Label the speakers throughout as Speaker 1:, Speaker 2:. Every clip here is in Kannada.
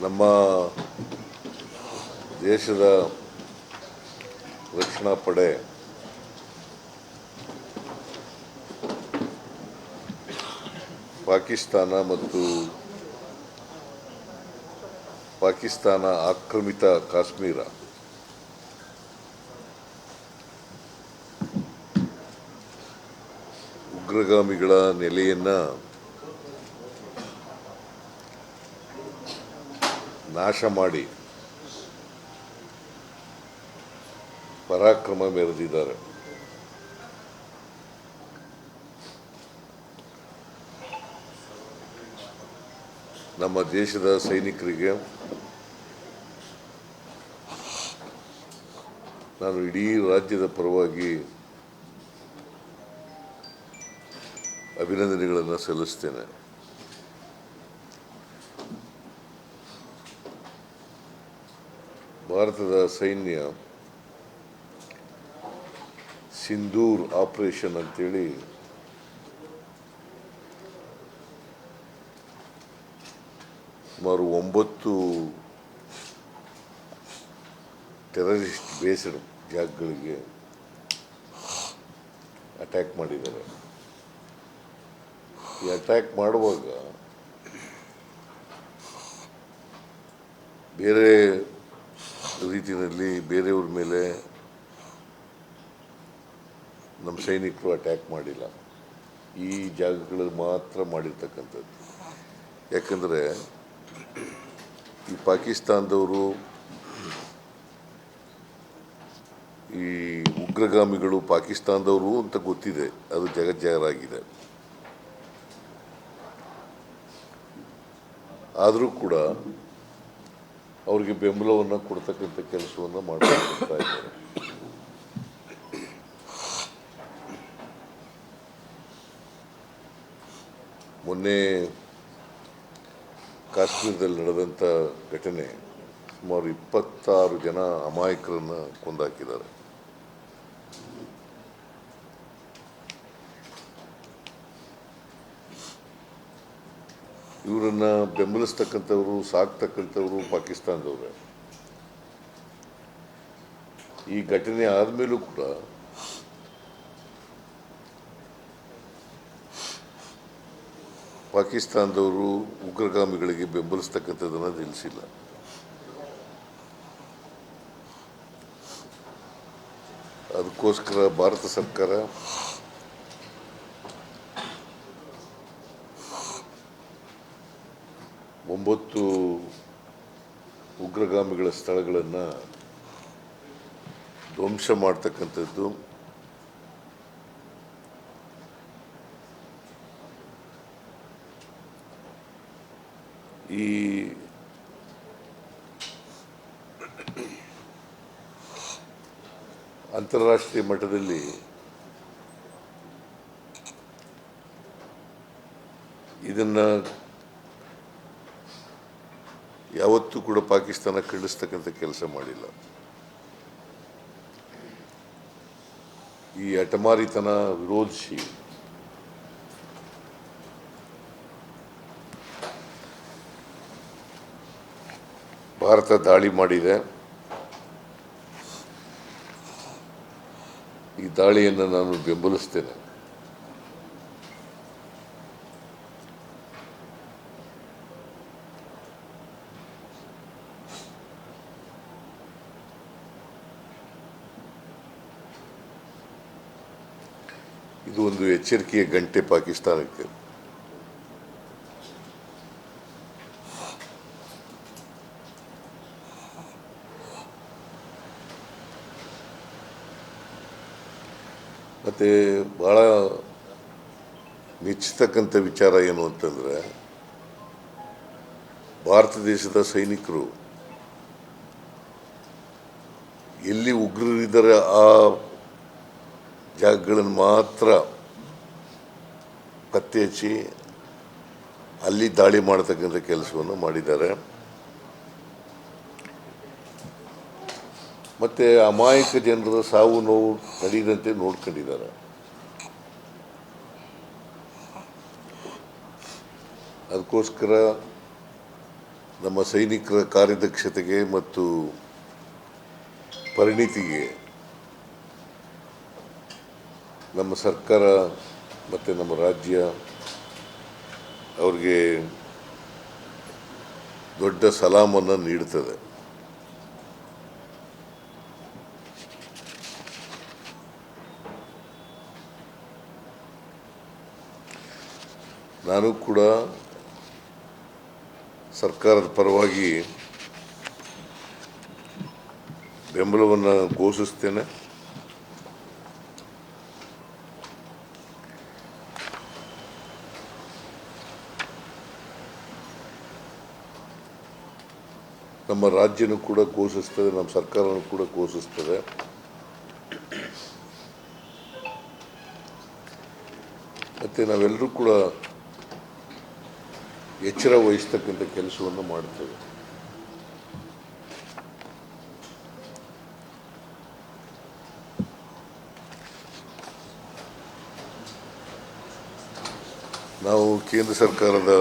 Speaker 1: ನಮ್ಮ ದೇಶದ ರಕ್ಷಣಾ ಪಡೆ ಪಾಕಿಸ್ತಾನ ಆಕ್ರಮಿತ ಕಾಶ್ಮೀರ ಉಗ್ರಗಾಮಿಗಳ ನೆಲೆಯನ್ನು ನಾಶ ಮಾಡಿ ಪರಾಕ್ರಮ ಮೆರೆದಿದ್ದಾರೆ. ನಮ್ಮ ದೇಶದ ಸೈನಿಕರಿಗೆ ನಾನು ಇಡೀ ರಾಜ್ಯದ ಪರವಾಗಿ ಅಭಿನಂದನೆಗಳನ್ನು ಸಲ್ಲಿಸ್ತೇನೆ. ಭಾರತದ ಸೈನ್ಯ ಸಿಂಧೂರ್ ಆಪರೇಷನ್ ಅಂತೇಳಿ ಸುಮಾರು 9 ಟೆರರಿಸ್ಟ್ ಬೇಸ್ಡ್ ಜಾಗಗಳಿಗೆ ಅಟ್ಯಾಕ್ ಮಾಡಿದ್ದಾರೆ. ಈ ಅಟ್ಯಾಕ್ ಮಾಡುವಾಗ ಬೇರೆ ರೀತಿಯಲ್ಲಿ ಬೇರೆಯವ್ರ ಮೇಲೆ ನಮ್ಮ ಸೈನಿಕರು ಅಟ್ಯಾಕ್ ಮಾಡಿಲ್ಲ. ಈ ಜಾಗಗಳಲ್ಲಿ ಮಾತ್ರ ಮಾಡಿರ್ತಕ್ಕಂಥದ್ದು. ಯಾಕಂದರೆ ಈ ಪಾಕಿಸ್ತಾನದವರು, ಈ ಉಗ್ರಗಾಮಿಗಳು ಪಾಕಿಸ್ತಾನದವರು ಅಂತ ಗೊತ್ತಿದೆ, ಅದು ಜಗಜ್ಜಾಹೀರಾಗಿದೆ. ಆದರೂ ಕೂಡ ಅವ್ರಿಗೆ ಬೆಂಬಲವನ್ನು ಕೊಡ್ತಕ್ಕಂಥ ಕೆಲಸವನ್ನು ಮಾಡ್ತಾ ಇದ್ದಾರೆ. ಮೊನ್ನೆ ಕಾಶ್ಮೀರದಲ್ಲಿ ನಡೆದಂಥ ಘಟನೆ ಸುಮಾರು 26 ಜನ ಅಮಾಯಕರನ್ನು ಕೊಂದಾಕಿದ್ದಾರೆ. ಇವರನ್ನು ಬೆಂಬಲಿಸ್ತಕ್ಕಂಥವ್ರು, ಸಾಕ್ತಕ್ಕಂಥವ್ರು ಪಾಕಿಸ್ತಾನದವ್ರೆ. ಈ ಘಟನೆ ಆದಮೇಲೂ ಕೂಡ ಪಾಕಿಸ್ತಾನದವರು ಉಗ್ರಗಾಮಿಗಳಿಗೆ ಬೆಂಬಲಿಸ್ತಕ್ಕಂಥದ್ದನ್ನು ನಿಲ್ಲಿಸಿಲ್ಲ. ಅದಕ್ಕೋಸ್ಕರ ಭಾರತ ಸರ್ಕಾರ ಒಂಬತ್ತು ಉಗ್ರಗಾಮಿಗಳ ಸ್ಥಳಗಳನ್ನು ಧ್ವಂಸ ಮಾಡ್ತಕ್ಕಂಥದ್ದು, ಈ ಅಂತಾರಾಷ್ಟ್ರೀಯ ಮಟ್ಟದಲ್ಲಿ ಇದನ್ನು ಯಾವತ್ತೂ ಕೂಡ ಪಾಕಿಸ್ತಾನ ಖಂಡಿಸ್ತಕ್ಕಂಥ ಕೆಲಸ ಮಾಡಿಲ್ಲ. ಈ ಹಠಮಾರಿತನ ವಿರೋಧಿಸಿ ಭಾರತ ದಾಳಿ ಮಾಡಿದೆ. ಈ ದಾಳಿಯನ್ನು ನಾನು ಬೆಂಬಲಿಸ್ತೇನೆ. ಇದು ಒಂದು ಎಚ್ಚರಿಕೆಯ ಗಂಟೆ ಪಾಕಿಸ್ತಾನಕ್ಕೆ. ಮತ್ತು ಭಾಳ ಮೆಚ್ಚತಕ್ಕಂಥ ವಿಚಾರ ಏನು ಅಂತಂದರೆ, ಭಾರತ ದೇಶದ ಸೈನಿಕರು ಎಲ್ಲಿ ಉಗ್ರರಿದ್ದಾರೆ ಆ ಜಾಗಗಳನ್ನು ಮಾತ್ರ ಪತ್ತೆ ಹಚ್ಚಿ ಅಲ್ಲಿ ದಾಳಿ ಮಾಡತಕ್ಕಂಥ ಕೆಲಸವನ್ನು ಮಾಡಿದ್ದಾರೆ. ಮತ್ತು ಅಮಾಯಕ ಜನರ ಸಾವು ನೋವು ನಡೆಯದಂತೆ ನೋಡ್ಕೊಂಡಿದ್ದಾರೆ. ಅದಕ್ಕೋಸ್ಕರ ನಮ್ಮ ಸೈನಿಕರ ಕಾರ್ಯದಕ್ಷತೆಗೆ ಮತ್ತು ಪರಿಣಿತಿಗೆ ನಮ್ಮ ಸರ್ಕಾರ ಮತ್ತು ನಮ್ಮ ರಾಜ್ಯ ಅವ್ರಿಗೆ ದೊಡ್ಡ ಸಲಾಮನ್ನು ನೀಡುತ್ತದೆ. ನಾನು ಕೂಡ ಸರ್ಕಾರದ ಪರವಾಗಿ ಬೆಂಬಲವನ್ನು ಘೋಷಿಸ್ತೇನೆ. ನಮ್ಮ ರಾಜ್ಯನೂ ಕೂಡ ಘೋಷಿಸ್ತದೆ, ನಮ್ಮ ಸರ್ಕಾರನೂ ಕೂಡ ಘೋಷಿಸ್ತದೆ. ಮತ್ತು ನಾವೆಲ್ಲರೂ ಕೂಡ ಎಚ್ಚರ ವಹಿಸ್ತಕ್ಕಂಥ ಕೆಲಸವನ್ನು ಮಾಡ್ತೇವೆ. ನಾವು ಕೇಂದ್ರ ಸರ್ಕಾರದ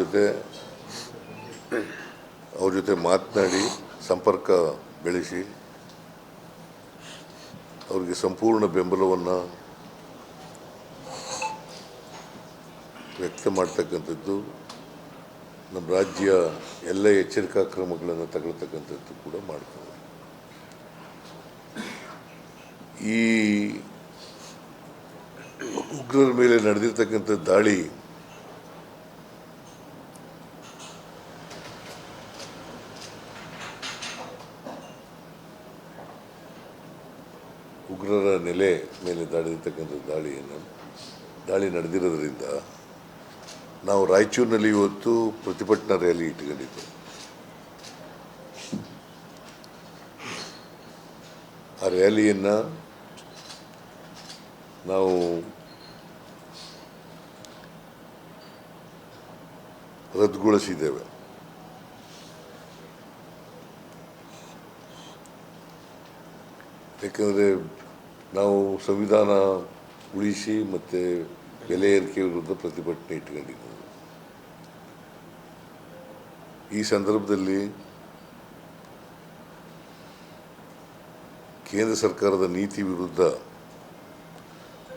Speaker 1: ಜೊತೆ ಅವ್ರ ಜೊತೆ ಮಾತನಾಡಿ ಸಂಪರ್ಕ ಬೆಳೆಸಿ ಅವರಿಗೆ ಸಂಪೂರ್ಣ ಬೆಂಬಲವನ್ನು ವ್ಯಕ್ತ ಮಾಡ್ತಕ್ಕಂಥದ್ದು, ನಮ್ಮ ರಾಜ್ಯ ಎಲ್ಲ ಎಚ್ಚರಿಕಾ ಕ್ರಮಗಳನ್ನು ತಗೊಳ್ತಕ್ಕಂಥದ್ದು ಕೂಡ ಮಾಡ್ತದೆ. ಈ ಉಗ್ರರ ಮೇಲೆ ನಡೆದಿರ್ತಕ್ಕಂಥ ದಾಳಿ ಉಗ್ರರ ನೆಲೆ ಮೇಲೆ ನಡೆದಿರ್ತಕ್ಕಂಥ ದಾಳಿ ನಡೆದಿರೋದ್ರಿಂದ ನಾವು ರಾಯಚೂರಿನಲ್ಲಿ ಇವತ್ತು ಪ್ರತಿಭಟನಾ ರ್ಯಾಲಿ ಇಟ್ಕೊಂಡಿದ್ದೆ. ಆ ರ್ಯಾಲಿಯನ್ನು ನಾವು ರದ್ದುಗೊಳಿಸಿದ್ದೇವೆ. ಯಾಕಂದರೆ ನಾವು ಸಂವಿಧಾನ ಉಳಿಸಿ ಮತ್ತು ಬೆಲೆ ಏರಿಕೆ ವಿರುದ್ಧ ಪ್ರತಿಭಟನೆ ಇಟ್ಕೊಂಡಿದ್ದೇವೆ. ಈ ಸಂದರ್ಭದಲ್ಲಿ ಕೇಂದ್ರ ಸರ್ಕಾರದ ನೀತಿ ವಿರುದ್ಧ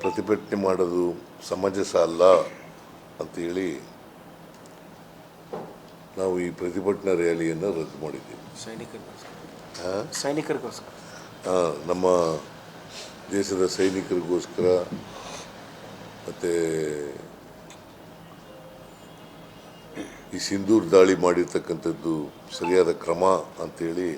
Speaker 1: ಪ್ರತಿಭಟನೆ ಮಾಡೋದು ಸಮಂಜಸ ಅಲ್ಲ ಅಂತೇಳಿ ನಾವು ಈ ಪ್ರತಿಭಟನಾ ರ್ಯಾಲಿಯನ್ನು ರದ್ದು ಮಾಡಿದ್ದೇವೆ.
Speaker 2: ಸೈನಿಕರಿಗೋಸ್ಕರ
Speaker 1: ನಮ್ಮ ದೇಶದ ಸೈನಿಕರಿಗೋಸ್ಕರ ಮತ್ತು ಈ ಸಿಂಧೂರ್ ದಾಳಿ ಮಾಡಿರ್ತಕ್ಕಂಥದ್ದು ಸರಿಯಾದ ಕ್ರಮ ಅಂಥೇಳಿ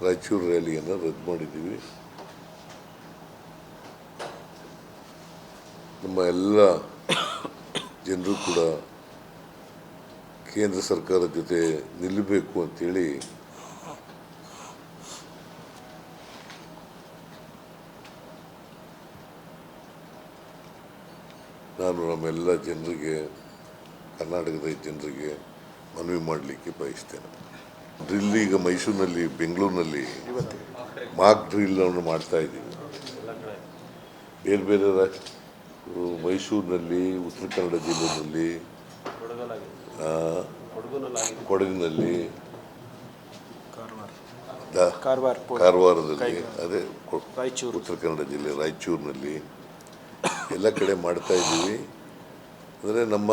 Speaker 1: ರಾಯಚೂರು ರ್ಯಾಲಿಯನ್ನು ರದ್ದು ಮಾಡಿದ್ದೀವಿ. ನಮ್ಮ ಎಲ್ಲ ಜನರು ಕೂಡ ಕೇಂದ್ರ ಸರ್ಕಾರದ ಜೊತೆ ನಿಲ್ಲಬೇಕು ಅಂತೇಳಿ ನಾನು ನಮ್ಮೆಲ್ಲ ಜನರಿಗೆ, ಕರ್ನಾಟಕದ ಜನರಿಗೆ ಮನವಿ ಮಾಡಲಿಕ್ಕೆ ಬಯಸ್ತೇನೆ. ಡ್ರಿಲ್ ಈಗ ಮೈಸೂರಿನಲ್ಲಿ, ಬೆಂಗಳೂರಿನಲ್ಲಿ ಮಾಕ್ ಡ್ರಿಲ್ಲನ್ನು ಮಾಡ್ತಾ ಇದ್ದೀವಿ. ಬೇರೆ ಬೇರೆ ಮೈಸೂರಿನಲ್ಲಿ, ಉತ್ತರ ಕನ್ನಡ ಜಿಲ್ಲೆಯಲ್ಲಿ, ಕೊಡಗಿನಲ್ಲಿ, ಕಾರವಾರದಲ್ಲಿ, ಅದೇ ಉತ್ತರ ಕನ್ನಡ ಜಿಲ್ಲೆ ರಾಯಚೂರಿನಲ್ಲಿ ಎಲ್ಲ ಕಡೆ ಮಾಡ್ತಾ ಇದ್ದೀವಿ. ಅಂದರೆ ನಮ್ಮ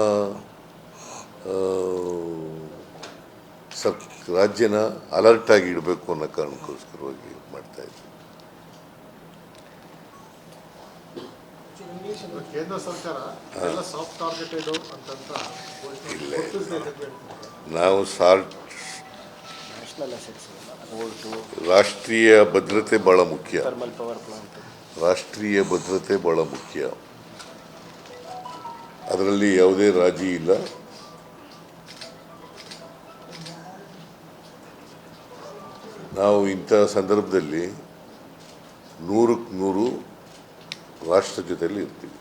Speaker 1: ರಾಜ್ಯನ ಅಲರ್ಟ್ ಆಗಿ ಇಡಬೇಕು ಅನ್ನೋ ಕಾರಣಕ್ಕೋಸ್ಕರವಾಗಿ ಮಾಡ್ತಾ ಇದ್ದೀವಿ.
Speaker 3: ಕೇಂದ್ರ ಸರ್ಕಾರ ಸಾಫ್ಟ್ ಟಾರ್ಗೆಟೆಡ್
Speaker 1: ಇಲ್ಲ, ನಾವು ರಾಷ್ಟ್ರೀಯ ಭದ್ರತೆ ಭಾಳ ಮುಖ್ಯ. ರಾಷ್ಟ್ರೀಯ ಭದ್ರತೆ ಭಾಳ ಮುಖ್ಯ, ಅದರಲ್ಲಿ ಯಾವುದೇ ರಾಜಿ ಇಲ್ಲ. ನಾವು ಇಂಥ ಸಂದರ್ಭದಲ್ಲಿ 100ಕ್ಕೆ 100 ರಾಷ್ಟ್ರ ಜೊತೆಯಲ್ಲಿ ಇರ್ತೀವಿ.